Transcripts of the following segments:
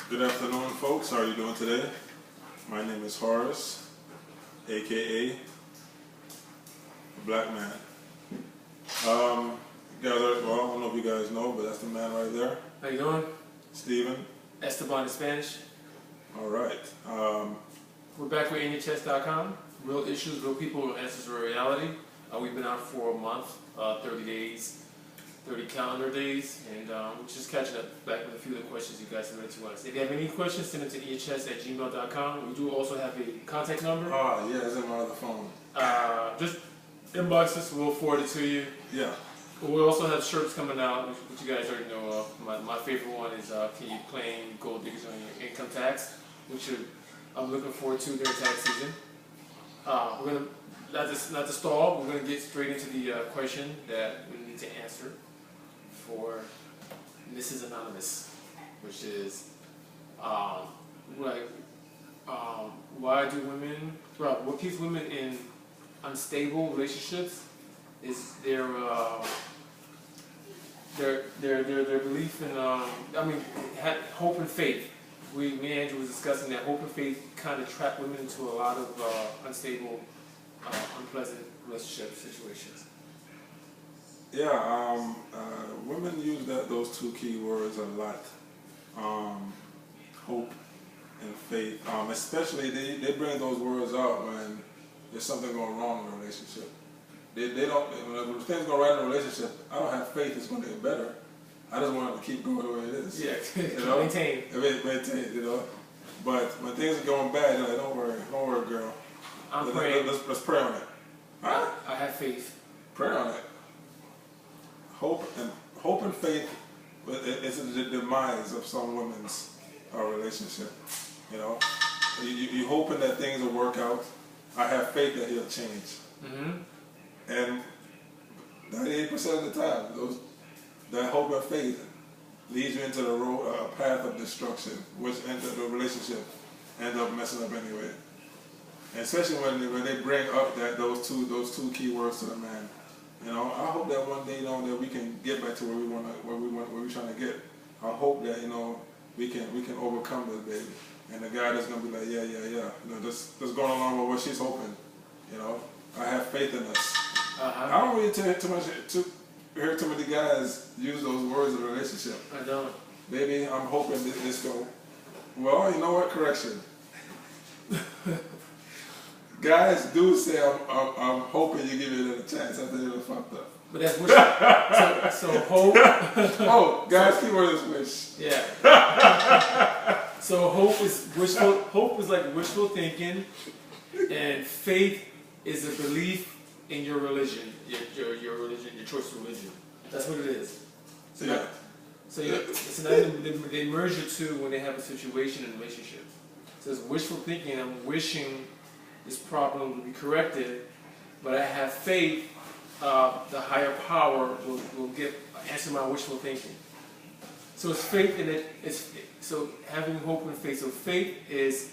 Good afternoon, folks. How are you doing today? My name is Horace, aka Black Man. You guys are, well, I don't know if you guys know, but that's the man right there. How you doing? Steven. Esteban in Spanish. All right. We're back with InYaChest.com. Real issues, real people, real answers, real reality. We've been out for a month, 30 days, 30 calendar days, and we're just catching up back with a few of the questions you guys submitted to us. If you have any questions, send them to InYaChest@gmail.com. We do also have a contact number. Oh, yeah, it's in my other phone. Just inbox us, we'll forward it to you. Yeah. We also have shirts coming out, which you guys already know of. My favorite one is Can You Claim Gold Diggers on Your Income Tax, which I'm looking forward to during tax season. We're going to, not to stall, we're going to get straight into the question that we need to answer for Mrs. Anonymous, which is, why do women, what keeps women in unstable relationships is their belief in, hope and faith. Me and Andrew was discussing that hope and faith kind of trap women into a lot of unstable, unpleasant relationship situations. Yeah, women use those two key words a lot. Hope and faith. Especially they bring those words out when there's something going wrong in a relationship. They don't, when things go right in a relationship, I don't have faith it's going to get better. I just want it to keep going the way it is. Yeah, you know? maintain, you know. But when things are going bad, you're like, don't worry, girl. I'm praying. Let's pray on it. Huh? I have faith. Pray on it. Hope and faith is the demise of some women's relationship. You know, you hoping that things will work out. I have faith that he'll change. Mm-hmm. And 98% of the time, that hope and faith leads you into the road, a path of destruction, which ends up the relationship ends up messing up anyway. And especially when they bring up those two key words to the man. You know, I hope that one day, that we can get back to where we're trying to get. I hope that, we can overcome this, baby. And the guy that's gonna be like, yeah. Just going along with what she's hoping. I have faith in us. Uh-huh. I don't really hear too many guys use those words in a relationship. I don't. Baby, I'm hoping this go. Well, you know what? Correction. Guys do say I'm hoping you give it a chance after they're fucked up. But that's wish. so hope. Oh, guys, keyword is wish. Yeah. So hope is wishful. Hope is like wishful thinking, and faith is a belief in your religion, your religion, your choice of religion. That's what it is. So Yeah. They merge the two when they have a situation in a relationship. So it's wishful thinking. I'm wishing this problem will be corrected, but I have faith the higher power will answer my wishful thinking. So it's faith in it. So having hope and faith. So faith is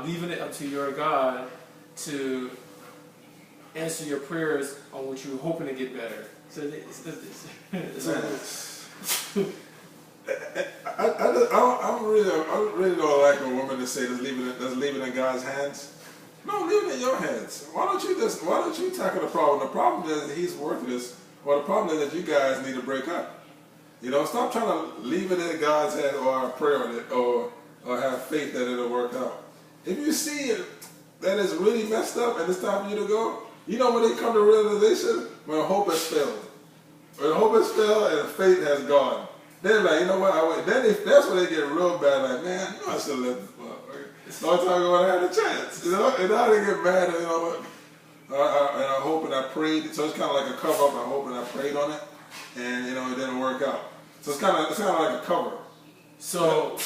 leaving it up to your God to answer your prayers on what you're hoping to get better. So I really don't like a woman to say let's leave it in God's hands. No, leave it in your hands. Why don't you tackle the problem? The problem is that he's worthless, or the problem is that you guys need to break up. Stop trying to leave it in God's hand or pray on it or have faith that it'll work out. If you see it that it's really messed up and it's time for you to go, when they come to realization, when hope has failed. When hope has failed and faith has gone. They're like, you know what, that's when they get real bad, like, man, I should have let this motherfucker. Long time ago I had a chance, and now they get mad, and and I hope and I prayed, so it's kind of like a cover up, I hope and I prayed on it, and it didn't work out. So it's kind of like a cover. So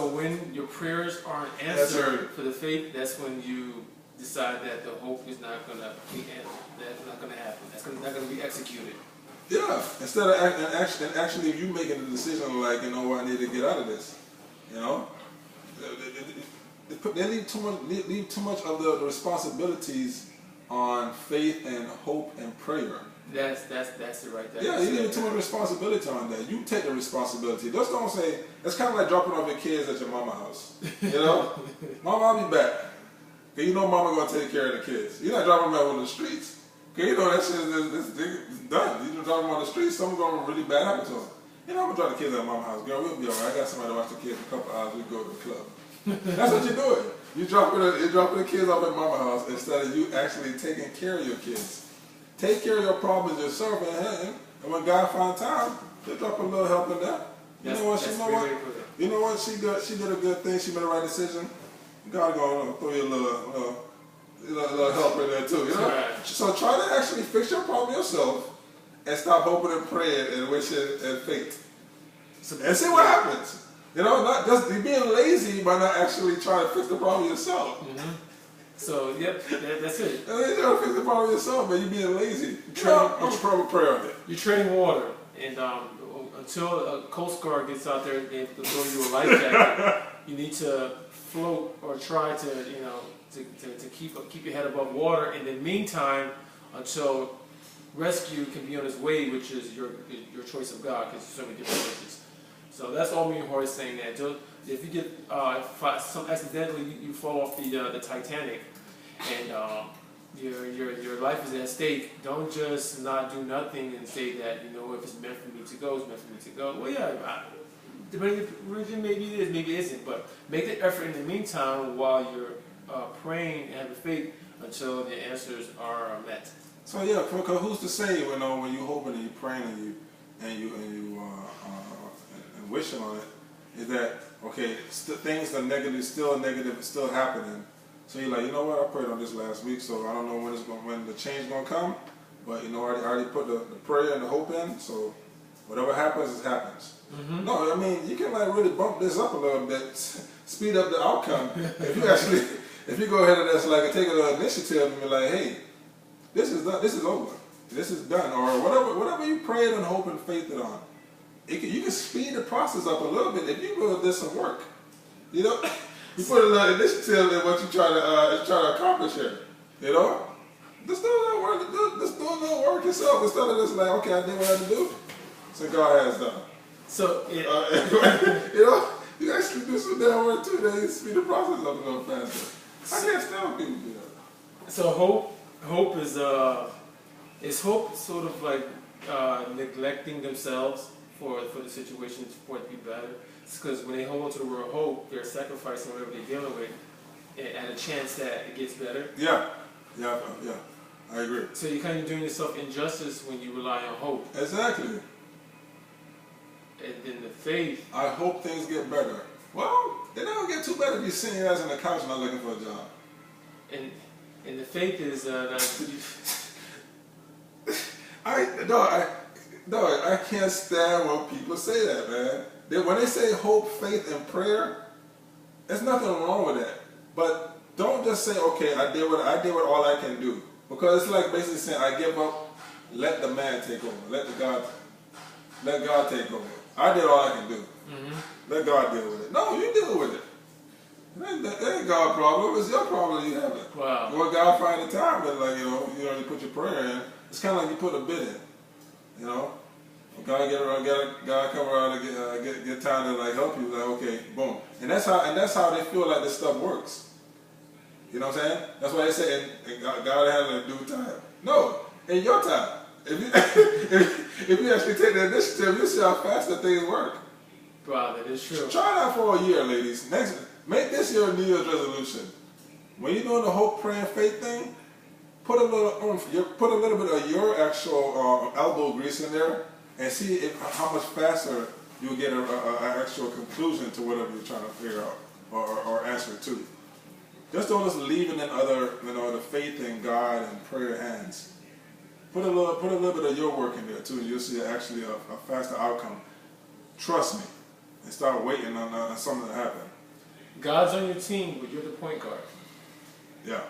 when your prayers aren't answered for the faith, that's when you decide that the hope is not going to be answered. That's not going to happen. That's not going to be executed. Yeah. Instead of actually you making the decision like, I need to get out of this. They leave too much of the responsibilities on faith and hope and prayer. That's it right there. Yeah, you need too much responsibility on that. You take the responsibility. Just don't say, it's kind of like dropping off your kids at your mama's house. You know? Mama, I'll be back. Cause you know mama gonna take care of the kids. You're not dropping them out on the streets. Cause you know that shit is done. You just drop them on the streets, something's gonna really bad happen to them. You know, I'm gonna drop the kids at mama's house. Girl, we'll be alright. I got somebody to watch the kids for a couple hours. We go to the club. That's what you're doing. You're dropping the kids off at mama's house instead of you actually taking care of your kids. Take care of your problems yourself, and when God finds time, he'll drop a little help in there. You know what? You know what? She did a good thing. She made the right decision. God gonna throw you a little help in there too. You know. Right. So try to actually fix your problem yourself, and stop hoping and praying and wishing and faith, and see what happens. You know, not just you being lazy by not actually trying to fix the problem yourself. Mm-hmm. So, yep, that's it. You trying to fix the problem yourself, but you being lazy. I'm a proper prayer on it. You're treading water, and until a Coast Guard gets out there and they throw you a life jacket, you need to float or try to, you know, to keep your head above water. In the meantime, until rescue can be on its way, which is your choice of God, because there's so many different choices. So that's all me and Jorge saying that. If you get accidentally you fall off the Titanic, and your life is at stake, don't just not do nothing and say that, you know, if it's meant for me to go, it's meant for me to go. Well, yeah, depending on the religion, maybe it is, maybe it isn't. But make the effort in the meantime while you're praying and having faith until the answers are met. So yeah, because who's to say, you know, when you're hoping and you're praying and you wishing on it, is that okay? Things are negative, still happening. So you're like, you know what? I prayed on this last week, so I don't know when the change gonna come. But you know, I already put the prayer and the hope in. So whatever happens, it happens. Mm-hmm. No, I mean you can like really bump this up a little bit, speed up the outcome. if you go ahead and just like take an initiative and be like, hey, this is done, this is over, this is done, or whatever you prayed and hope and faith it on. You can speed the process up a little bit if you really did some work. You know, you put a little initiative in what you try to accomplish here. You know, just do a little work. Just do a little work yourself instead of just like, okay, I did what I had to do. So God has done. So you know, you actually do some damn work too. Then you speed the process up a little faster. I can't stand people do that. So hope is hope sort of like neglecting themselves for the situation for it to be better. It's because when they hold on to the word hope, they're sacrificing whatever they're dealing with and a chance that it gets better. Yeah, I agree. So you're kind of doing yourself injustice when you rely on hope. Exactly. And then the faith. I hope things get better. Well, they don't get too better if you're sitting your ass on the couch not looking for a job. And the faith is I can't stand when people say that, man. When they say hope, faith, and prayer, there's nothing wrong with that. But don't just say, okay, I did what all I can do. Because it's like basically saying, I give up, let the man take over. Let God take over. I did all I can do. Mm-hmm. Let God deal with it. No, you deal with it. That ain't God's problem. It's your problem you have it. Wow. When God find the time, and like you put your prayer in. It's kind of like you put a bid in. You know, God come around and get time to like help you. Like, okay, boom, and that's how they feel like this stuff works. You know what I'm saying? That's why they say and God has it in due time. No, in your time. If you actually take the initiative, you see how fast the things work. Wow, that is true. Try that for a year, ladies. Make this your New Year's resolution. When you're doing the hope, praying, faith thing, put a little bit of your actual elbow grease in there, and see how much faster you'll get an actual conclusion to whatever you're trying to figure out or answer to. Just don't just leave it in other, the faith in God and prayer hands. Put a little bit of your work in there too, and you'll see actually a faster outcome. Trust me, and start waiting on something to happen. God's on your team, but you're the point guard. Yeah.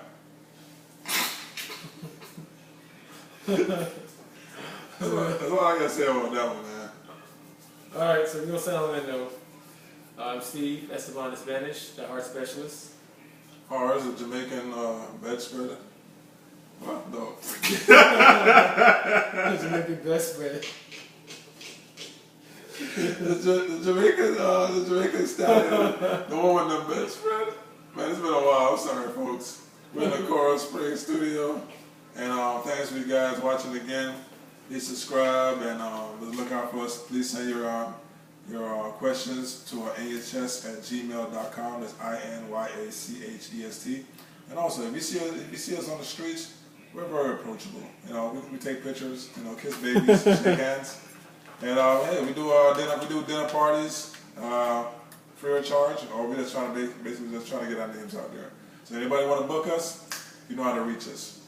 That's all I gotta say about that one, man. Alright, so we're gonna say on that note. I'm Steve Esteban Spanish, the heart specialist. Heart is a Jamaican bed spreader. What? No. Jamaican best friend. The Jamaican stallion, the one with the best friend. Man, it's been a while. I'm sorry, folks. We're in the Coral Springs studio, and thanks for you guys watching again. Please subscribe and just look out for us. Please send your questions to InYaChest@gmail.com. That's INYACHEST. And also, if you see us on the streets, we're very approachable. You know, we take pictures. You know, kiss babies, shake hands. And hey, we do dinner parties free of charge, or we're just trying to basically just trying to get our names out there. So anybody want to book us, you know how to reach us.